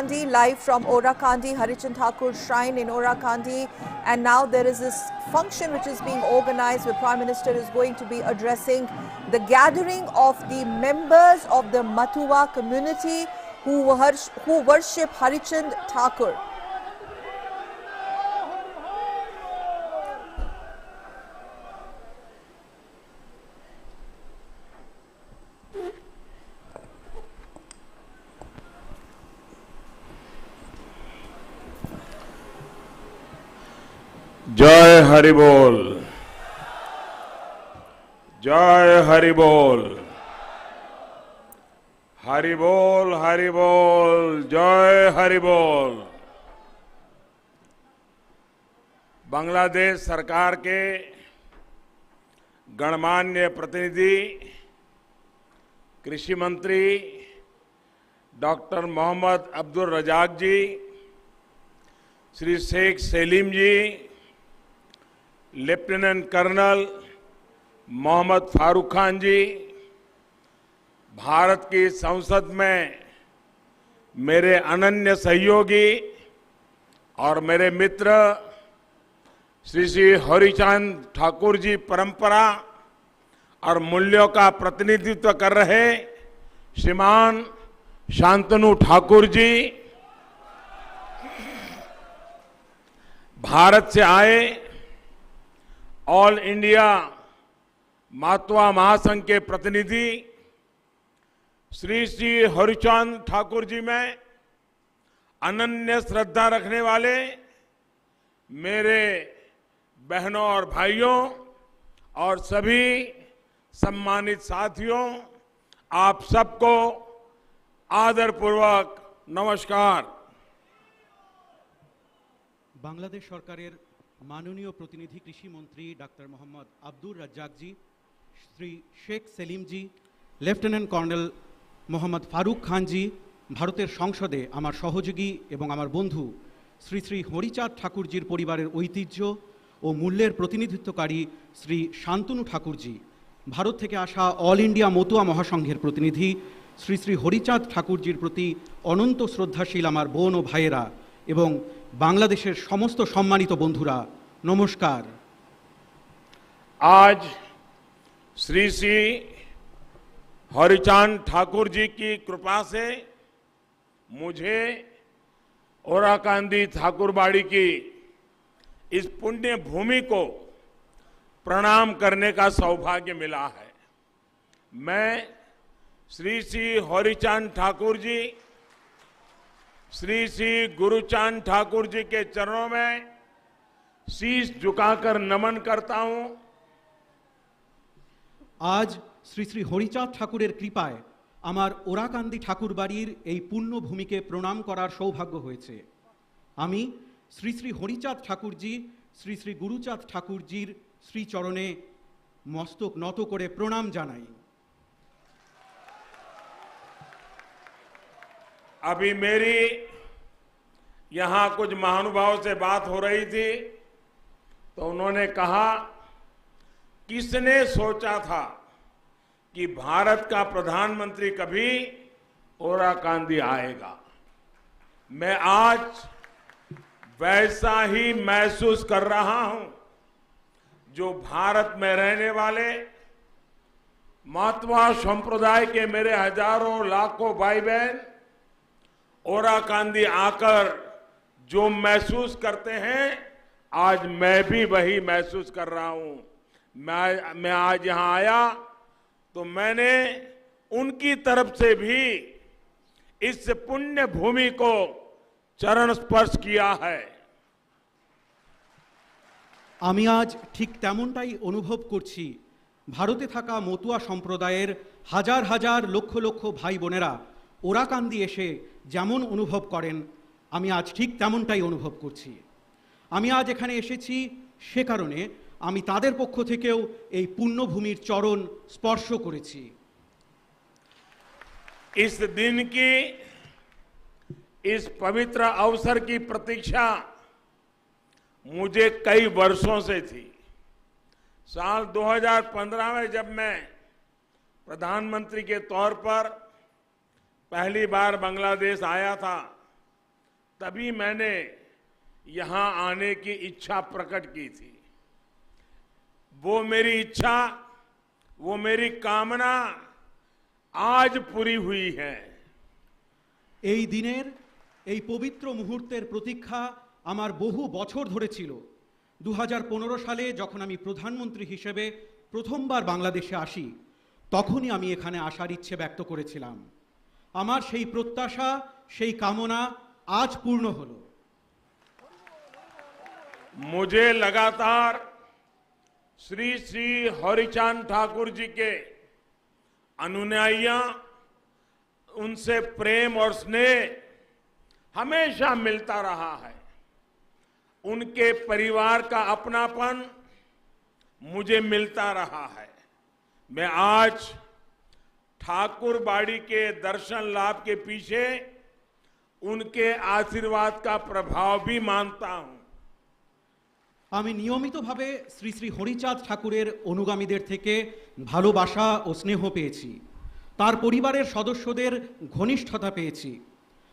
Orakandi, live from Orakandi, Harichand Thakur Shrine in Orakandi. And now there is this function which is being organized where Prime Minister is going to be addressing the gathering of the members of the Matua community who worship Harichand Thakur. जय हरि बोल, जय हरि बोल, हरि बोल, हरि बोल, जय हरि बोल। बांग्लादेश सरकार के गणमान्य प्रतिनिधि कृषि मंत्री डॉक्टर मोहम्मद अब्दुल रजाक जी, श्री शेख सेलीम जी, लेफ्टिनेंट कर्नल मोहम्मद फारूक खान जी, भारत की संसद में मेरे अनन्य सहयोगी और मेरे मित्र श्री श्री हरिचंद ठाकुर जी, परंपरा और मूल्यों का प्रतिनिधित्व कर रहे श्रीमान शांतनु ठाकुर जी, भारत से आए ऑल इंडिया मातवा महासंघ के प्रतिनिधि श्री श्री हरिचंद ठाकुर जी में अनन्य श्रद्धा रखने वाले मेरे बहनों और भाइयों और सभी सम्मानित साथियों, आप सबको आदरपूर्वक नमस्कार। बांग्लादेश सरकारेर माननीय प्रतिनिधि कृषि मंत्री डॉक्टर मोहम्मद अब्दुल रज्जाक जी, श्री शेख सेलिम जी, लेफ्टिनेंट कर्नल मोहम्मद फारूक खान जी, भारतेर संसदे आमार सहयोगी एवं आमार बंधु श्री श्री हरिचाँद ठाकुरजीर परिवारेर ऐतिह्य और मूल्येर प्रतिनिधित्वकारी श्री शांतनु ठाकुर जी, भारत थेके आसा ऑल इंडिया मতুয়া महासंघेर प्रतिनिधि श्री श्री हरिचाँद ठाकुरजीर प्रति अनंत श्रद्धाशील आमार बोन और भाइयेरा एवं बांग्लादेशेर समस्त सम्मानित बंधुरा नमस्कार। आज श्री श्री हरिचंद ठाकुर जी की कृपा से मुझे ओराकांदी ठाकुरबाड़ी की इस पुण्य भूमि को प्रणाम करने का सौभाग्य मिला है। मैं श्री श्री हरिचंद ठाकुर जी, श्री श्री गुरुचांद ठाकुर जी के चरणों में शीश झुकाकर नमन करता हूं। आज श्री श्री हरिचाँद ठाकुरेर कृपाय आमार ओराकांदी ठाकुर बाड़ीर এই पुण्य भूमिके प्रणाम करार सौभाग्य हয়েছে। आमी श्री श्री हरिचाँद ठाकुर जी, श्री श्री गुरुचाँद ठाकुर जीर श्रीचरणे मस्तक নত करे प्रणाम जानाई। अभी मेरी यहां कुछ महानुभावों से बात हो रही थी तो उन्होंने कहा, किसने सोचा था कि भारत का प्रधानमंत्री कभी ओराकांदी आएगा। मैं आज वैसा ही महसूस कर रहा हूं जो भारत में रहने वाले मातवा संप्रदाय के मेरे हजारों लाखों भाई बहन ओराकांदी आकर जो महसूस करते हैं, आज मैं भी वही महसूस कर रहा हूं। मैं आज यहां आया तो मैंने उनकी तरफ से भी इस पुण्य भूमि को चरण स्पर्श किया है। आमी आज ठीक तेमनटाई अनुभव करছি भारते थाका मতুয়া सम्प्रदायेर हजार हजार लक्ष लक्ष भाई बोनेरा ओराकांदी एसे যেমন অনুভব করেন, আমি আজ ঠিক তেমনটাই অনুভব করছি। আমি আজ এখানে এসেছি সে কারণে আমি তাদের পক্ষ থেকেও এই পুণ্যভূমির চরণ স্পর্শ করেছি। इस दिन की, इस पवित्र अवसर की प्रतीक्षा मुझे कई वर्षों से थी। साल 2015 में जब मैं प्रधानमंत्री के तौर पर पहली बार बांग्लादेश आया था तभी मैंने यहां आने की इच्छा प्रकट की थी। वो मेरी इच्छा, वो मेरी कामना आज पूरी हुई है। এই দিনের এই পবিত্র মুহূর্তের প্রতীক্ষা আমার বহু বছর ধরে ছিল। 2015 সালে যখন আমি প্রধানমন্ত্রী হিসেবে প্রথমবার বাংলাদেশে আসি, তখনই আমি এখানে আসার ইচ্ছে ব্যক্ত করেছিলাম। আমার সেই প্রত্যাশা, সেই কামনা আজ পূর্ণ হলো। मुझे लगातार श्री श्री हरिचांद ठाकुर जी के अनुयायियां, उनसे प्रेम और स्नेह हमेशा मिलता रहा है। उनके परिवार का अपनापन मुझे मिलता रहा है। मैं आज ठाकुर बाड़ी के दर्शन लाभ के पीछे उनके आशीर्वाद का प्रभाव भी मानता हूं। আমি নিয়মিতভাবে শ্রী শ্রী হরিচাঁদ ঠাকুরের অনুগামীদের থেকে ভালোবাসা ও স্নেহ পেয়েছি, তার পরিবারের সদস্যদের ঘনিষ্ঠতা পেয়েছি।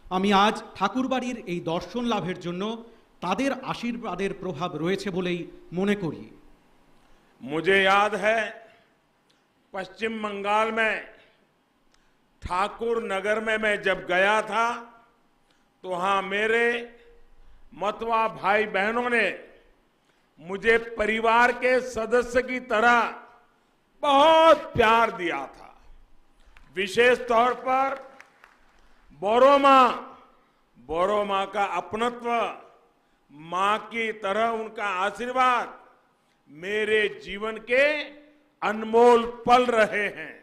আমি আজ ঠাকুরবাড়ির এই দর্শন লাভের জন্য তাদের আশীর্বাদের প্রভাব রয়েছে বলেই মনে করি। मुझे याद है पश्चिम बंगाल में ठाकुर नगर में मैं जब गया था तो वहां मेरे मतवा भाई बहनों ने मुझे परिवार के सदस्य की तरह बहुत प्यार दिया था। विशेष तौर पर बोरो मां का अपनत्व, मां की तरह उनका आशीर्वाद मेरे जीवन के अनमोल पल रहे हैं।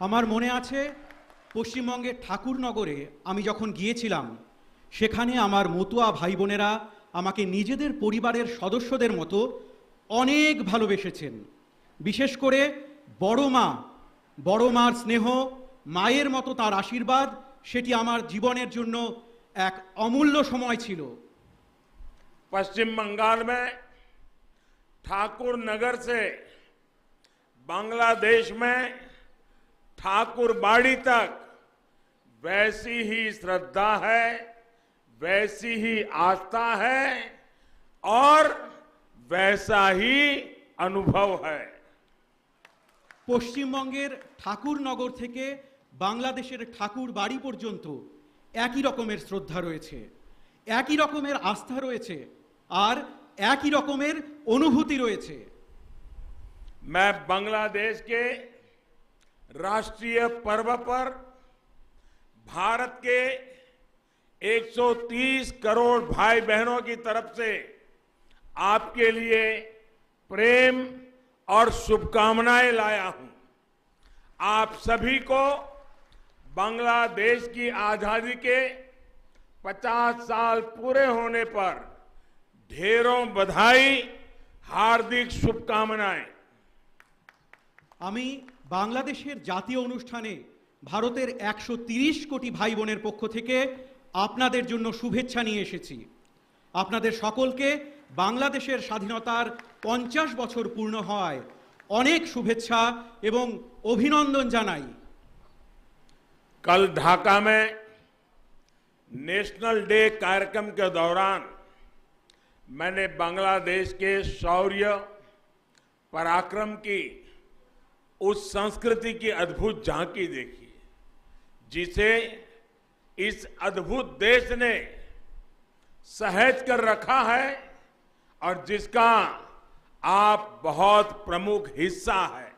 আমার মনে আছে পশ্চিমবঙ্গের ঠাকুরনগরে আমি যখন গিয়েছিলাম, সেখানে আমার মতুয়া ভাই বোনেরা আমাকে নিজেদের পরিবারের সদস্যদের মতো অনেক ভালোবেসেছেন। বিশেষ করে বড় মার স্নেহ, মায়ের মতো তার আশীর্বাদ, সেটি আমার জীবনের জন্য এক অমূল্য সময় ছিল। पश्चिम बंगाल में ठाकुर नगर से बांग्लादेश में ठाकुर बाड़ी तक वैसी ही श्रद्धा है, वैसी ही आस्था है और वैसा ही अनुभव है। পশ্চিমবঙ্গের ঠাকুরনগর থেকে বাংলাদেশের ঠাকুর বাড়ি পর্যন্ত একই রকমের শ্রদ্ধা রয়েছে, একই রকমের আস্থা রয়েছে আর একই রকমের অনুভূতি রয়েছে। मैं बांग्लादेश के राष्ट्रीय पर्व पर भारत के 130 करोड़ भाई बहनों की तरफ से आपके लिए प्रेम और शुभकामनाएं लाया हूं। आप सभी को बांग्लादेश की आजादी के 50 साल पूरे होने पर ढेरों बधाई, हार्दिक शुभकामनाएं। আমি বাংলাদেশের জাতীয় অনুষ্ঠানে ভারতের 130 কোটি ভাই বোনের পক্ষ থেকে আপনাদের জন্য শুভেচ্ছা নিয়ে এসেছি। আপনাদের সকলকে বাংলাদেশের স্বাধীনতার 50 বছর পূর্ণ হওয়ায় অনেক শুভেচ্ছা এবং অভিনন্দন জানাই। कल ढाका में नेशनल डे कार्यक्रम के दौरान मैंने बांग्लादेश के शौर्य, पराक्रम की, उस संस्कृति की अद्भुत झांकी देखी जिसे इस अद्भुत देश ने सहेज कर रखा है और जिसका आप बहुत प्रमुख हिस्सा है।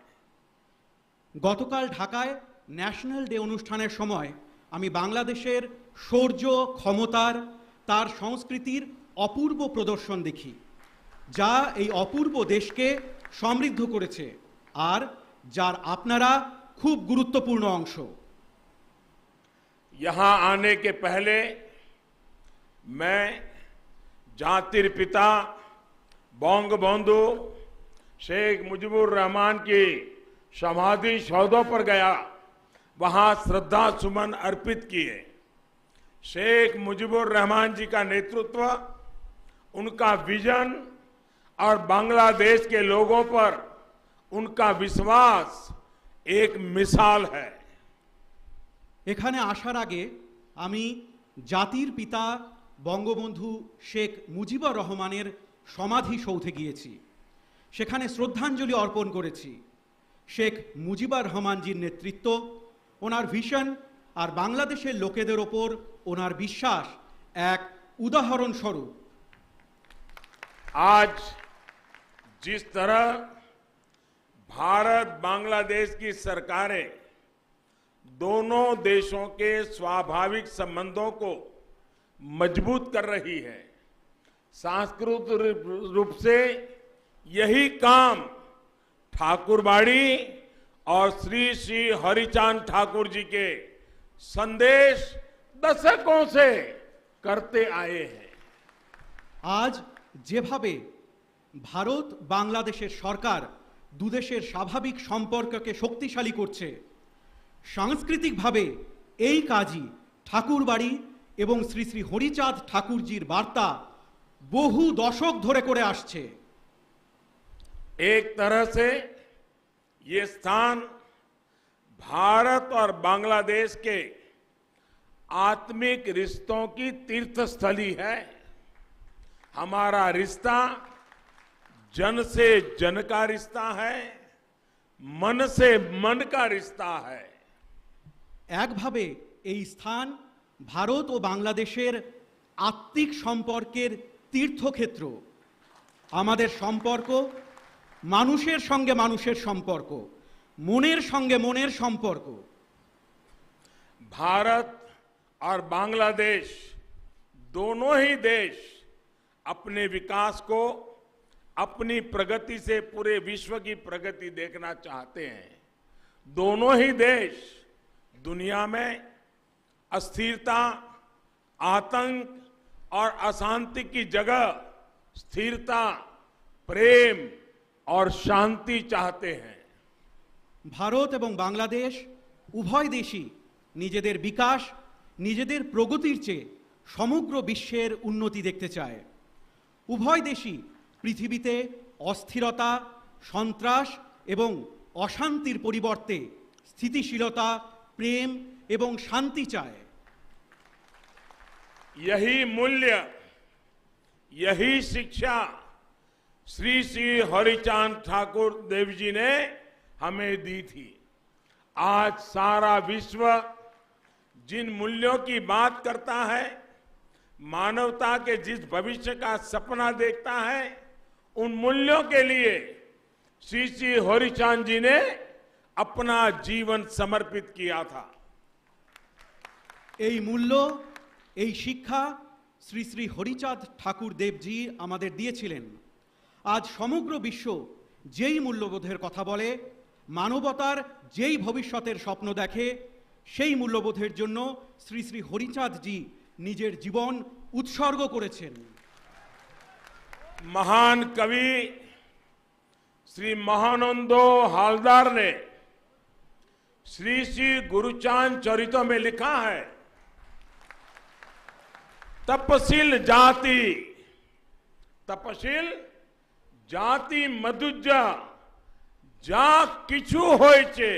গতকাল ঢাকায় ন্যাশনাল ডে অনুষ্ঠানের সময় আমি বাংলাদেশের শৌর্য, ক্ষমতার, তার সংস্কৃতির অপূর্ব প্রদর্শন দেখি, যা এই অপূর্ব দেশকে সমৃদ্ধ করেছে আর যার আপনারা খুব গুরুত্বপূর্ণ অংশ। यहां आने के पहले मैं जातिर पिता बंगबंधु शेख मुजीबुर रहमान की समाधि सौधों पर गया, वहां श्रद्धा सुमन अर्पित किए। शेख मुजीबुर रहमान जी का नेतृत्व, उनका विजन और बांग्लादेश के लोगों पर उनका विश्वास एक मिसाल है। এখানে আসার আগে আমি জাতির পিতা বঙ্গবন্ধু শেখ মুজিবুর রহমানের সমাধি সৌধে গিয়েছি। সেখানে শ্রদ্ধাঞ্জলি অর্পণ করেছি। শেখ মুজিবুর রহমানজির নেতৃত্ব, ওনার ভিশন আর বাংলাদেশের লোকেদের ওপর ওনার বিশ্বাস এক উদাহরণ স্বরূপ। आज जिस तरह भारत बांग्लादेश की सरकारें दोनों देशों के स्वाभाविक संबंधों को मजबूत कर रही है, सांस्कृतिक रूप से यही काम ठाकुरबाड़ी और श्री श्री हरिचांद ठाकुर जी के संदेश दशकों से करते आए हैं। আজ যেভাবে ভারত বাংলাদেশের সরকার দুদেশের স্বাভাবিক সম্পর্ককে শক্তিশালী করছে, সাংস্কৃতিকভাবে এই কাজই ঠাকুরবাড়ি এবং শ্রী শ্রী হরিচাঁদ ঠাকুরজির বার্তা বহু দশক ধরে করে আসছে। एक तरह से ये स्थान भारत और बांग्लादेश के आत्मिक रिश्तों की तीर्थस्थली है। हमारा रिश्ता जन से जन का रिश्ता है, मन से मन का रिश्ता है। একভাবে এই স্থান ভারত ও বাংলাদেশের আত্মিক সম্পর্কের তীর্থক্ষেত্র। আমাদের সম্পর্ক মানুষের সঙ্গে মানুষের সম্পর্ক, মনের সঙ্গে মনের সম্পর্ক। भारत और बांग्लादेश दोनों ही देश अपने विकास को अपनी प्रगति से पूरे विश्व की प्रगति देखना चाहते हैं। दोनों ही देश दुनिया में अस्थिरता, आतंक और अशांति की जगह स्थिरता, प्रेम और शांति चाहते हैं। ভারত এবং বাংলাদেশ উভয় দেশই নিজেদের বিকাশ, নিজেদের প্রগতির চেয়ে সমগ্র বিশ্বের উন্নতি দেখতে চায়। উভয় দেশই পৃথিবীতে অস্থিরতা, সন্ত্রাস এবং অশান্তির পরিবর্তে স্থিতিশীলতা, প্রেম এবং শান্তি চায়। यही मूल्य, यही शिक्षा श्री श्री हरिचांद ठाकुर देव जी ने हमें दी थी। आज सारा विश्व जिन मूल्यों की बात करता है, मानवता के जिस भविष्य का सपना देखता है, उन मूल्यों के लिए श्री श्री हरिचांद जी ने अपना जीवन समर्पित किया था। এই মূল্য, এই শিক্ষা শ্রী শ্রী হরিচাঁদ ঠাকুর দেবজি আমাদের দিয়েছিলেন। আজ সমগ্র বিশ্ব যেই মূল্যবোধের কথা বলে, মানবতার যেই ভবিষ্যতের স্বপ্ন দেখে, সেই মূল্যবোধের জন্য শ্রী শ্রী হরিচাঁদজি নিজের জীবন উৎসর্গ করেছেন। महान कवि श्री महानंदो हालदार ने श्री श्री गुरुचांद चरितों में लिखा है, तपशील जाति, तपशील जाति मधुजा जा किछु होइचे,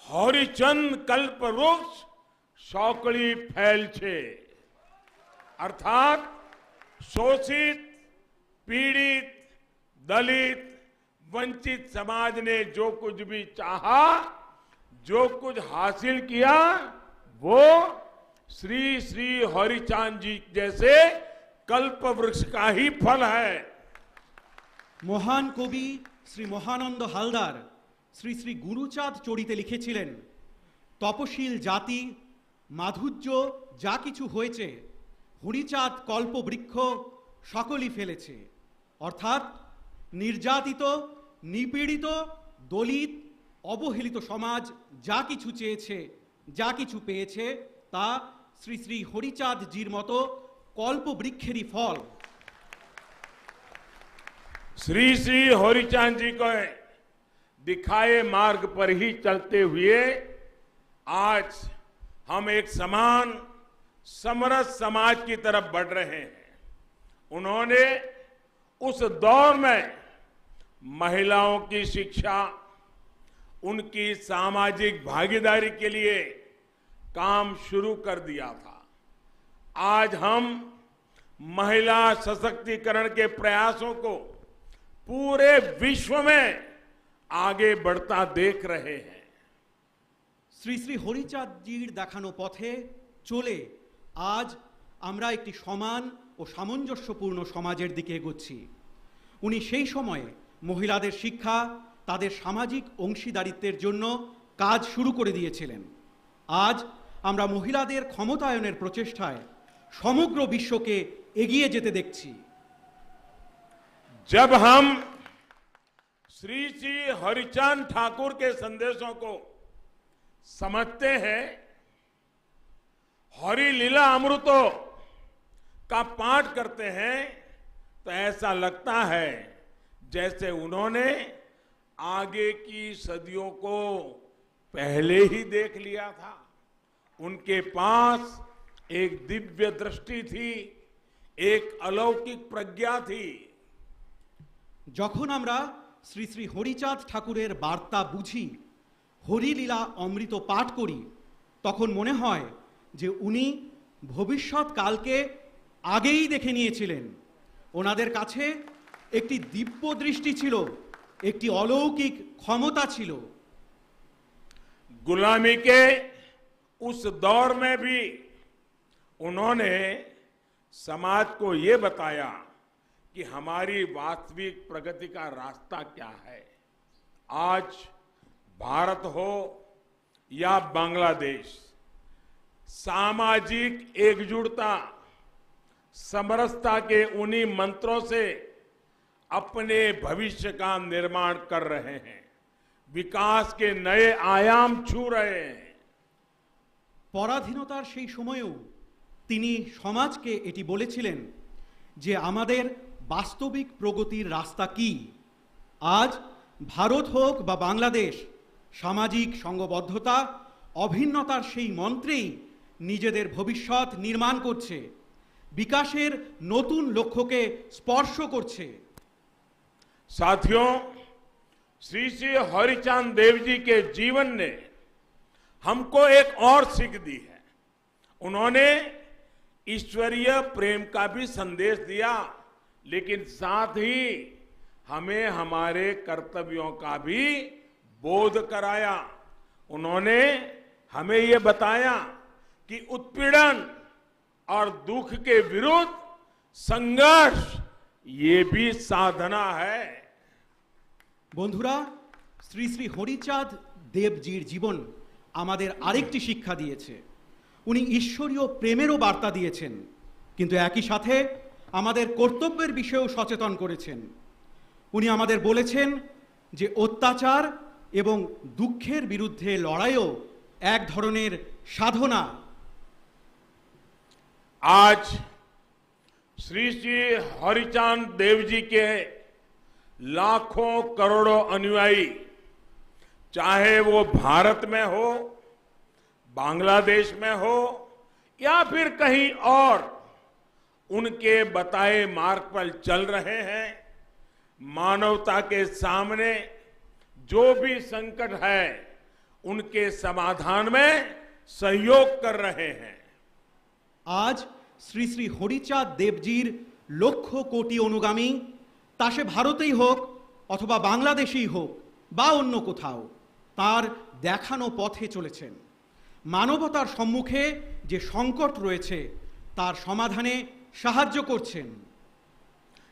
हरिचंद कल्प वृक्ष सौकड़ी फैल छे। अर्थात शोषित, पीड़ित, दलित, वंचित समाज ने जो कुछ भी चाहा, जो कुछ हासिल किया, वो श्री श्री हरिचांद जी जैसे कल्प वृक्ष का ही फल है। মহান কবি শ্রী মহানন্দ হালদার শ্রী শ্রী গুরুচাঁদ চরিতে লিখেছিলেন, তপশীল জাতি মাধুর্য যা কিছু হয়েছে, হরিচাঁদ কল্পবৃক্ষ সকলই ফেলেছে। অর্থাৎ নির্যাতিত, নিপীড়িত, দলিত, অবহেলিত সমাজ যা কিছু চেয়েছে, যা কিছু পেয়েছে, তা শ্রী শ্রী হরিচাঁদজির মতো কল্পবৃক্ষেরই ফল। श्री श्री हरिचांद जी को दिखाए मार्ग पर ही चलते हुए आज हम एक समान समरस समाज की तरफ बढ़ रहे हैं। उन्होंने उस दौर में महिलाओं की शिक्षा, उनकी सामाजिक भागीदारी के लिए काम शुरू कर दिया था। आज हम महिला सशक्तिकरण के प्रयासों को पूरे विश्व में आगे बढ़ता देख रहे हैं। শ্রী শ্রী হরিচাঁদজির দেখানো পথে চলে আজ আমরা একটি সমান ও সামঞ্জস্যপূর্ণ সমাজের দিকে এগোচ্ছি। উনি সেই সময়ে মহিলাদের শিক্ষা, তাদের সামাজিক অংশীদারিত্বের জন্য কাজ শুরু করে দিয়েছিলেন। আজ আমরা মহিলাদের ক্ষমতায়নের প্রচেষ্টায় সমগ্র বিশ্বকে এগিয়ে যেতে দেখছি। जब हम श्री श्री हरिचांद ठाकुर के संदेशों को समझते हैं, हरि लीला अमृतों का पाठ करते हैं, तो ऐसा लगता है जैसे उन्होंने आगे की सदियों को पहले ही देख लिया था। उनके पास एक दिव्य दृष्टि थी, एक अलौकिक प्रज्ञा थी। যখন আমরা শ্রী শ্রী হরিচাঁদ ঠাকুরের বার্তা বুঝি, হরিলীলা অমৃত পাঠ করি, তখন মনে হয় যে উনি ভবিষ্যৎকালকে আগেই দেখে নিয়েছিলেন। ওনাদের কাছে একটি দিব্য দৃষ্টি ছিল, একটি অলৌকিক ক্ষমতা ছিল। गुलामी के उस दौर में भी उन्होंने समाज को ये बताया कि हमारी वास्तविक प्रगति का रास्ता क्या है। आज भारत हो या बांग्लादेश, सामाजिक एकजुटता, समरसता के उन्हीं मंत्रों से अपने भविष्य का निर्माण कर रहे हैं, विकास के नए आयाम छू रहे हैं। পরাধীনতার সেই সময়েও তিনি সমাজকে এটি বলেছিলেন যে আমাদের বাস্তবিক প্রগতির রাস্তা কি। আজ ভারত হোক বা বাংলাদেশ, সামাজিক সংঘবদ্ধতা, অভিন্নতার সেই মন্ত্রেই নিজেদের ভবিষ্যৎ নির্মাণ করছে, বিকাশের নতুন লক্ষ্যকে স্পর্শ করছে। साथियों, श्री श्री हरिचांद देव जी के जीवन ने हमको एक और सीख दी है। उन्होंने ईश्वरीय प्रेम का भी संदेश दिया, लेकिन साथ ही हमें हमारे कर्तव्यों का भी बोध कराया। उन्होंने हमें ये बताया कि उत्पीड़न और दुख के विरुद्ध संघर्ष ये भी साधना है। বন্ধুরা, শ্রী শ্রী হরিচাঁদ দেবজির জীবন আমাদের আরেকটি শিক্ষা দিয়েছে। উনি ঈশ্বরীয় প্রেমেরও বার্তা দিয়েছেন, কিন্তু একই সাথে আমাদের কর্তব্যের বিষয়েও সচেতন করেছেন। উনি আমাদের বলেছেন যে অত্যাচার এবং দুঃখের বিরুদ্ধে লড়াইও এক ধরনের সাধনা। आज श्री श्री हरिचांद देव जी के लाखों करोड़ों अनुयायी, चाहे वो भारत में हो, बांग्लादेश में हो या फिर कहीं और, उनके बताए मार्ग पर चल रहे हैं। मानवता के सामने जो भी संकट है, उनके समाधान में सहयोग कर रहे हैं। আজ শ্রী শ্রী হরিচাঁদ দেবজির লক্ষ কোটি অনুগামী, তা সে ভারতেই হোক অথবা বাংলাদেশেই হোক বা অন্য কোথাও, তার দেখানো পথে চলেছেন। মানবতার সম্মুখে যে সংকট রয়েছে তার সমাধানে সাহায্য করছেন।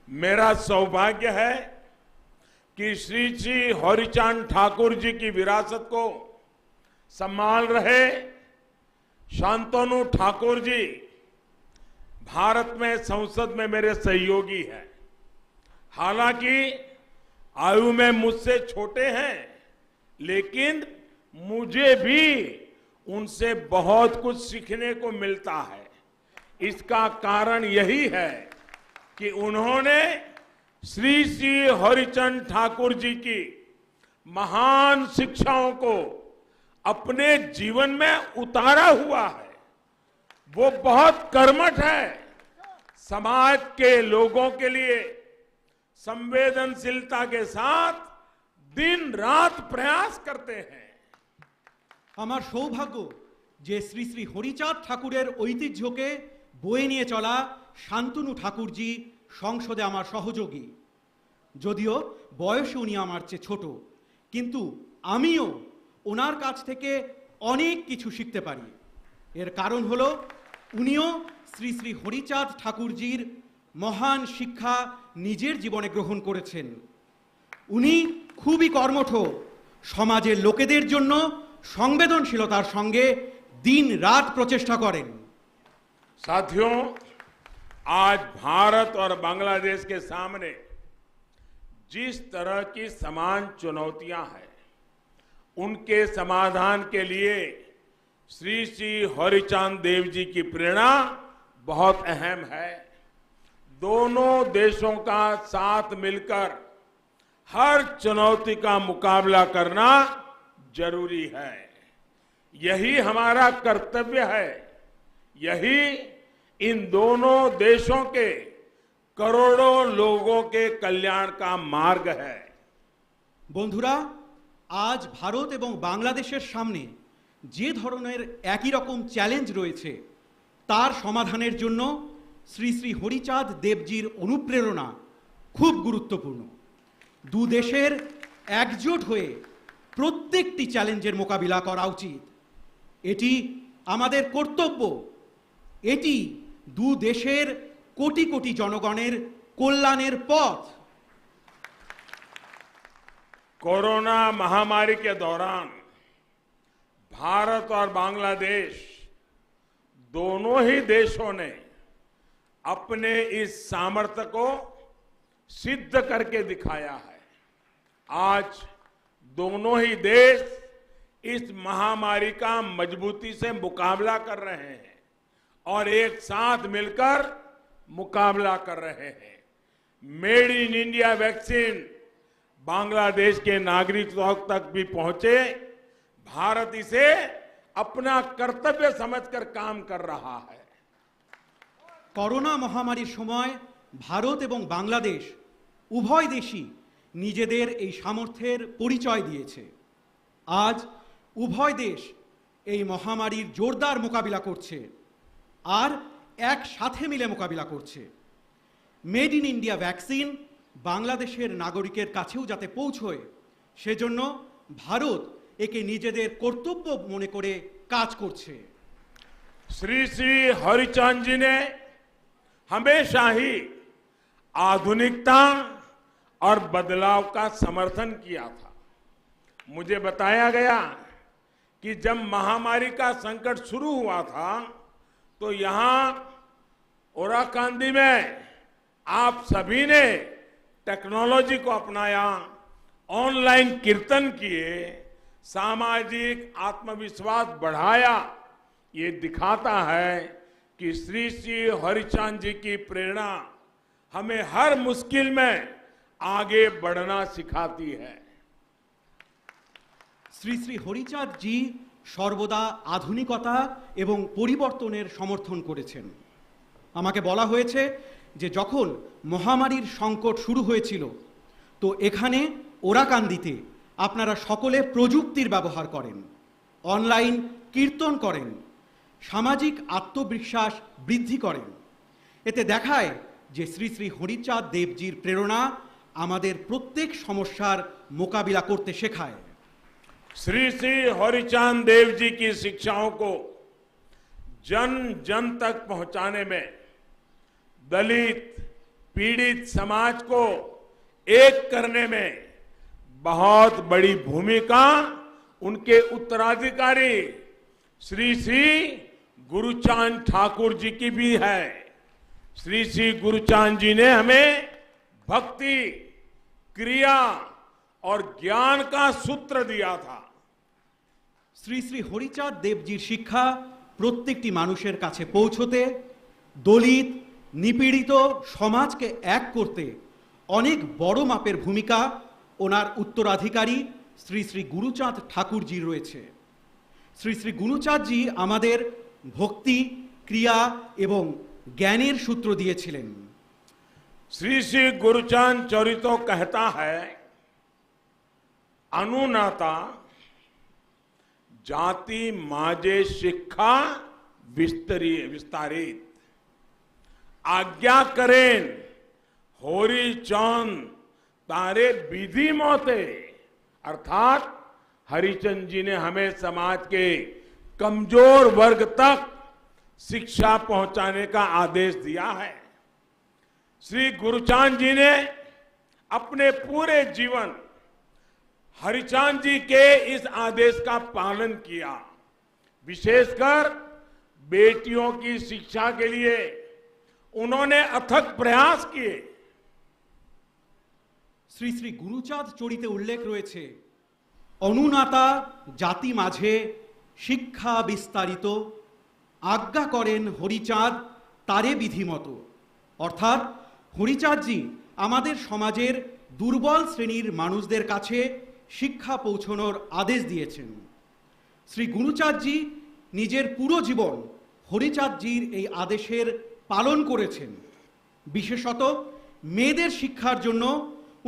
मेरा सौभाग्य है कि श्री श्री हरिचांद ठाकुर जी की विरासत को संभाल रहे शांतनु ठाकुर जी भारत में संसद में मेरे सहयोगी हैं। हालांकि आयु में मुझसे छोटे हैं, लेकिन मुझे भी उनसे बहुत कुछ सीखने को मिलता है। इसका कारण यही है कि उन्होंने श्री श्री हरिचंद ठाकुर जी की महान शिक्षाओं को अपने जीवन में उतारा हुआ है। वो बहुत कर्मठ है, समाज के लोगों के लिए संवेदनशीलता के साथ दिन रात प्रयास करते हैं। আমার সৌভাগ্য যে শ্রী শ্রী হরিচাঁদ ঠাকুরের ঐতিহ্যকে বয়ে নিয়ে চলা শান্তনু ঠাকুরজি সংসদে আমার সহযোগী। যদিও বয়সে উনি আমার চেয়ে ছোট, কিন্তু আমিও ওনার কাছ থেকে অনেক কিছু শিখতে পারি। এর কারণ হলো উনিও শ্রী শ্রী হরিচাঁদ ঠাকুরজির মহান শিক্ষা নিজের জীবনে গ্রহণ করেছেন। উনি খুবই কর্মঠ, সমাজের লোকেদের জন্য সংবেদনশীলতার সঙ্গে दिन रात प्रचेष्टा करें। साथियों, आज भारत और बांग्लादेश के सामने जिस तरह की समान चुनौतियां हैं, उनके समाधान के लिए श्री श्री हरिचांद देव जी की प्रेरणा बहुत अहम है। दोनों देशों का साथ मिलकर हर चुनौती का मुकाबला करना जरूरी है। यही हमारा कर्तव्य है। यही इन दोनों देशों के करोड़ों लोगों के कल्याण का मार्ग है। বন্ধুরা, আজ ভারত এবং বাংলাদেশের সামনে যে ধরনের একই রকম চ্যালেঞ্জ রয়েছে, তার সমাধানের জন্য শ্রী শ্রী হরিচাঁদ দেবজির অনুপ্রেরণা খুব গুরুত্বপূর্ণ। দু দেশের একজোট হয়ে প্রত্যেকটি চ্যালেঞ্জের মোকাবিলা করা উচিত। এটি আমাদের কর্তব্য। এটি দু দেশের কোটি কোটি জনগণের কল্যাণের পথ। कोरोना महामारी के दौरान भारत और बांग्लादेश दोनों ही देशों ने अपने इस सामर्थ्य को सिद्ध करके दिखाया है। आज दोनों ही देश इस महामारी का मजबूती से मुकाबला कर रहे हैं और एक साथ मिलकर मुकाबला कर रहे हैं। Made in India vaccine Bangladesh के नागरिकों तक भी पहुंचे, भारत इसे अपना कर्तव्य समझकर काम कर रहा है। করোনা মহামারীর সময় ভারত এবং বাংলাদেশ উভয় দেশই নিজেদের এই সামর্থ্যের পরিচয় দিয়েছে। আজ উভয় দেশ এই মহামারীর জোরদার মোকাবিলা করছে আর একসাথে মিলে মোকাবিলা করছে। মেড ইন ইন্ডিয়া ভ্যাকসিন বাংলাদেশের নাগরিকের কাছেও যাতে পৌঁছয়, সেজন্য ভারত একে নিজেদের কর্তব্য মনে করে কাজ করছে। श्री श्री हरिचांद जी ने हमेशा ही आधुनिकता और बदलाव का समर्थन किया था। मुझे बताया गया कि जब महामारी का संकट शुरू हुआ था तो यहां ओराकांदी में आप सभी ने टेक्नोलॉजी को अपनाया, ऑनलाइन कीर्तन किए, सामाजिक आत्मविश्वास बढ़ाया। ये दिखाता है कि श्री श्री हरिचांद जी की प्रेरणा हमें हर मुश्किल में आगे बढ़ना सिखाती है। শ্রী শ্রী হরিচাঁদ জি সর্বদা আধুনিকতা এবং পরিবর্তনের সমর্থন করেছেন। আমাকে বলা হয়েছে যে যখন মহামারীর সংকট শুরু হয়েছিল, তো এখানে ওরাকান্দিতে আপনারা সকলে প্রযুক্তির ব্যবহার করেন, অনলাইন কীর্তন করেন, সামাজিক আত্মবিশ্বাস বৃদ্ধি করেন। এতে দেখায় যে শ্রী শ্রী হরিচাঁদ দেবজির প্রেরণা আমাদের প্রত্যেক সমস্যার মোকাবিলা করতে শেখায়। श्री श्री हरिचांद देव जी की शिक्षाओं को जन जन तक पहुंचाने में दलित पीड़ित समाज को एक करने में बहुत बड़ी भूमिका उनके उत्तराधिकारी श्री श्री गुरुचांद ठाकुर जी की भी है। श्री श्री गुरुचांद जी ने हमें भक्ति, क्रिया और ज्ञान का सूत्र दिया था। শ্রী শ্রী হরিচাঁদ দেবজির শিক্ষা প্রত্যেকটি মানুষের কাছে পৌঁছতে, দলিত নিপীড়িত সমাজকে এক করতে অনেক বড় মাপের ভূমিকা ওনার উত্তরাধিকারী শ্রী শ্রী গুরুচাঁদ ঠাকুরজি রয়েছে। শ্রী শ্রী গুরুচাঁদজি আমাদের ভক্তি, ক্রিয়া এবং জ্ঞানের সূত্র দিয়েছিলেন। श्री श्री गुरुचांद चरितो कहता है, अनुनाता जाति माजे शिक्षा विस्तारित। आज्ञा करें होरी चौंद तारे विधि मोते, अर्थात हरिचंद जी ने हमें समाज के कमजोर वर्ग तक शिक्षा पहुंचाने का आदेश दिया है। श्री गुरुचांद जी ने अपने पूरे जीवन हरिचांद जी के इस आदेश का पालन किया। विशेषकर बेटियों की शिक्षा के लिए उन्होंने अथक प्रयास किए। শ্রী শ্রী গুরুচাঁদ চরিতে উল্লেখ রয়েছে, অনুনাতা জাতি মাঝে শিক্ষা বিস্তারিত, আজ্ঞা করেন হরিচাঁদ তারে বিধিমতো। অর্থাৎ হরিচাঁদজি আমাদের সমাজের দুর্বল শ্রেণীর মানুষদের কাছে শিক্ষা পৌঁছানোর আদেশ দিয়েছেন। শ্রী গুরুচাঁদজি নিজের পুরো জীবন হরিচাঁদজির এই আদেশের পালন করেছেন। বিশেষত মেয়েদের শিক্ষার জন্য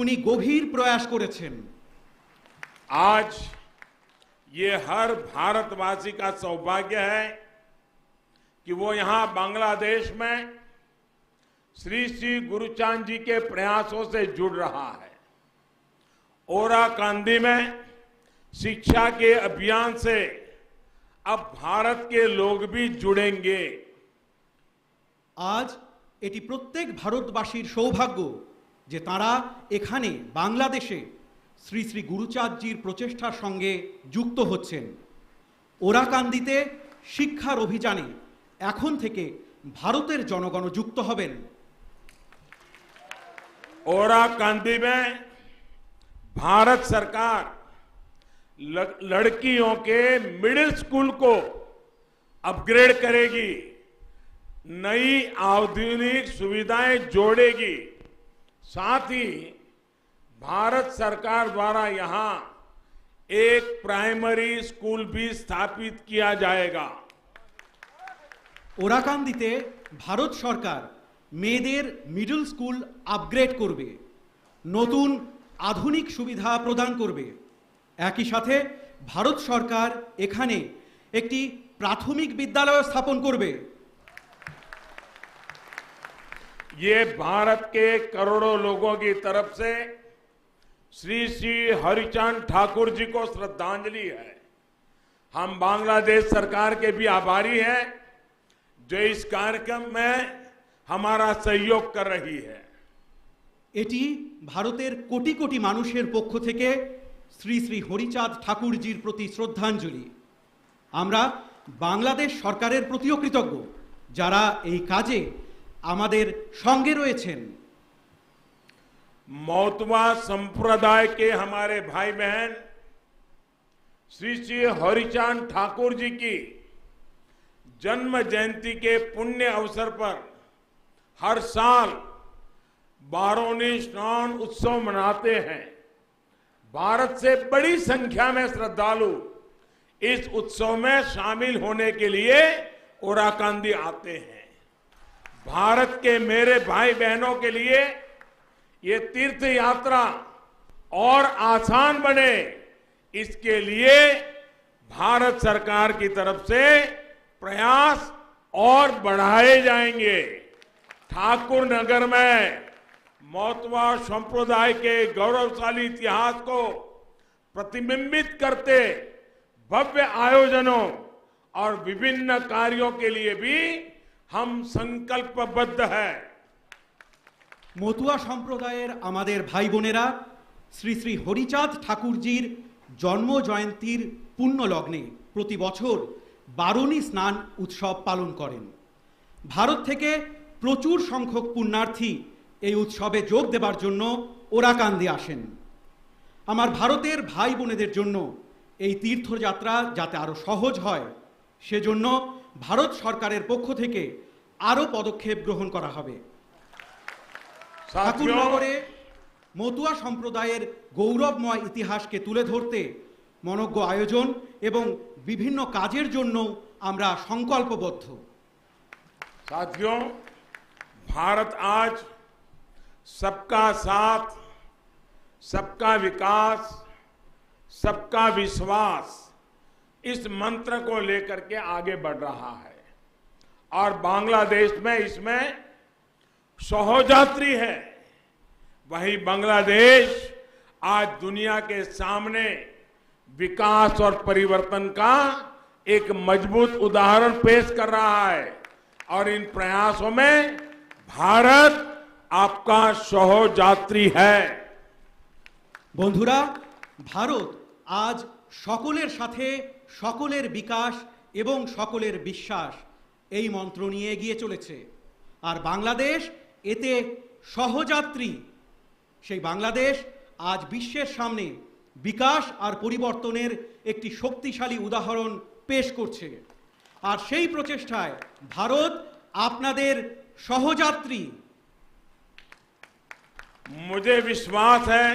উনি গভীর প্রয়াস করেছেন। आज ये हर भारतवासी का सौभाग्य है कि वो यहां बांग्लादेश में श्री श्री गुरुचांद जी के प्रयासों से जुड़ रहा है। ओराकांदी में शिक्षा के अभियान से अब भारत के लोग भी जुड़ेंगे। আজ এটি প্রত্যেক ভারতবাসীর সৌভাগ্য যে তারা এখানে বাংলাদেশে শ্রী শ্রী গুরুচাঁদজির প্রচেষ্টার সঙ্গে যুক্ত হচ্ছেন। ওরাকান্দিতে শিক্ষার অভিযানে এখন থেকে ভারতের জনগণ যুক্ত হবেন। ओराकांदी में भारत सरकार लड़कियों के मिडिल स्कूल को अपग्रेड करेगी, नई आधुनिक सुविधाएं जोड़ेगी। साथ ही भारत सरकार द्वारा यहां एक प्राइमरी स्कूल भी स्थापित किया जाएगा। ওরাকান্দিতে ভারত সরকার মেয়েদের মিডল স্কুল আপগ্রেড করবে, নতুন আধুনিক সুবিধা প্রদান করবে। একই সাথে ভারত সরকার এখানে একটি প্রাথমিক বিদ্যালয় স্থাপন করবে। ये भारत के करोड़ों लोगों की तरफ से श्री श्री हरिचांद ठाकुर जी को श्रद्धांजलि है। हम बांग्लादेश सरकार के भी आभारी हैं जो इस कार्यक्रम में हमारा सहयोग कर रही है। এটি ভারতের কোটি কোটি মানুষের পক্ষ থেকে শ্রী শ্রী হরিচাঁদ ঠাকুরজির প্রতি শ্রদ্ধাঞ্জলি। আমরা বাংলাদেশ সরকারের প্রতিও কৃতজ্ঞ যারা এই কাজে আমাদের সঙ্গে রয়েছেন। मौतवा संप्रदाय के हमारे भाई बहन श्री श्री हरिचांद ठाकुर जी की जन्म जयंती के पुण्य अवसर पर हर साल बारोनी स्नान उत्सव मनाते हैं। भारत से बड़ी संख्या में श्रद्धालु इस उत्सव में शामिल होने के लिए ओराकांदी आते हैं। भारत के मेरे भाई बहनों के लिए ये तीर्थ यात्रा और आसान बने, इसके लिए भारत सरकार की तरफ से प्रयास और बढ़ाए जाएंगे। ठाकुर नगर में मौतवा संप्रदाय के गौरवशाली इतिहास को प्रतिबिंबित करते भव्य आयोजनों और विभिन्न कार्यों के लिए भी हम संकल्पबद्ध हैं। মতুয়া সম্প্রদায়ের আমাদের ভাই বোনেরা শ্রী শ্রী হরিচাঁদ ঠাকুরজির জন্ম জয়ন্তীর পুণ্য লগ্নে প্রতি বছর বারুণী স্নান উৎসব পালন করেন। ভারত থেকে প্রচুর সংখ্যক পুণ্যার্থী এই উৎসবে যোগ দেবার জন্য ওরাকান্দি আসেন। আমার ভারতের ভাই বোনেদের জন্য এই তীর্থযাত্রা যাতে আরো সহজ হয় সেজন্য ভারত সরকারের পক্ষ থেকে আরো পদক্ষেপ গ্রহণ করা হবে। ঠাকুরনগরে মতুয়া সম্প্রদায়ের গৌরবময় ইতিহাসকে তুলে ধরতে মনজ্ঞ আয়োজন এবং বিভিন্ন কাজের জন্য আমরা সংকল্পবদ্ধ। साथियों, भारत आज सबका साथ, सबका विकास, सबका विश्वास इस मंत्र को लेकर के आगे बढ़ रहा है और बांग्लादेश में इसमें सहोजात्री है, वही बांग्लादेश आज दुनिया के सामने विकास और परिवर्तन का एक मजबूत उदाहरण पेश कर रहा है और इन प्रयासों में भारत आपका সহযাত্রী है। বন্ধুরা, ভারত আজ সকলের সাথে সকলের বিকাশ এবং সকলের বিশ্বাস এই মন্ত্র নিয়ে এগিয়ে চলেছে, আর বাংলাদেশ এতে সহযাত্রী। সেই বাংলাদেশ আজ বিশ্বের সামনে বিকাশ আর পরিবর্তনের একটি শক্তিশালী উদাহরণ পেশ করছে, আর সেই প্রচেষ্টায় ভারত আপনাদের সহযাত্রী। मुझे विश्वास है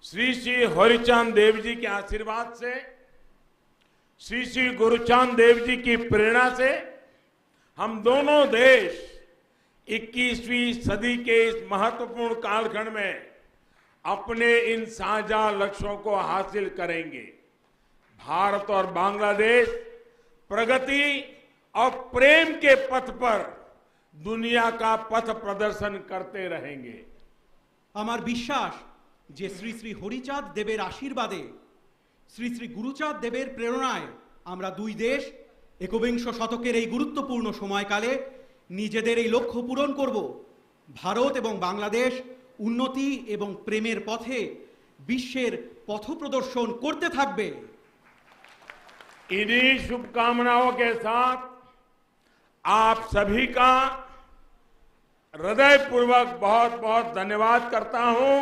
श्री श्री हरिचंद देव जी के आशीर्वाद से, श्री श्री गुरुचांद देव जी की प्रेरणा से हम दोनों देश 21वीं सदी के इस महत्वपूर्ण कालखंड में अपने इन साझा लक्ष्यों को हासिल करेंगे। भारत और बांग्लादेश प्रगति और प्रेम के पथ पर दुनिया का पथ प्रदर्शन करते रहेंगे। আমার বিশ্বাস যে শ্রী শ্রী হরিচাঁদ দেবের আশীর্বাদে, শ্রী শ্রী গুরুচাঁদ দেবের প্রেরণায় আমরা দুই দেশ একবিংশ শতকের এই গুরুত্বপূর্ণ সময়কালে নিজেদের এই লক্ষ্য পূরণ করব। ভারত এবং বাংলাদেশ উন্নতি এবং প্রেমের পথে বিশ্বের পথপ্রদর্শন করতে থাকবে। इन्हीं शुभकामनाओं के साथ आप सभी का हृदयपूर्वक बहुत बहुत धन्यवाद करता हूं।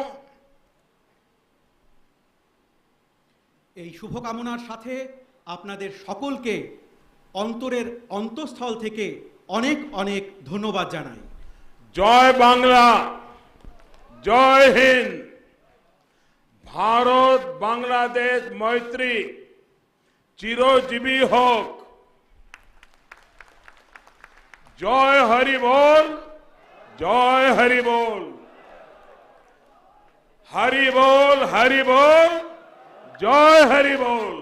এই শুভকামনার সাথে আপনাদের সকলকে অন্তরের অন্তঃস্থল থেকে অনেক অনেক ধন্যবাদ জানাই। জয় বাংলা, জয় হিন্দ। ভারত বাংলাদেশ মৈত্রী চিরজীবী হোক। জয় হরি বল, জয় হরি বল, হরি বল, হরি বল, জয় হরি বল।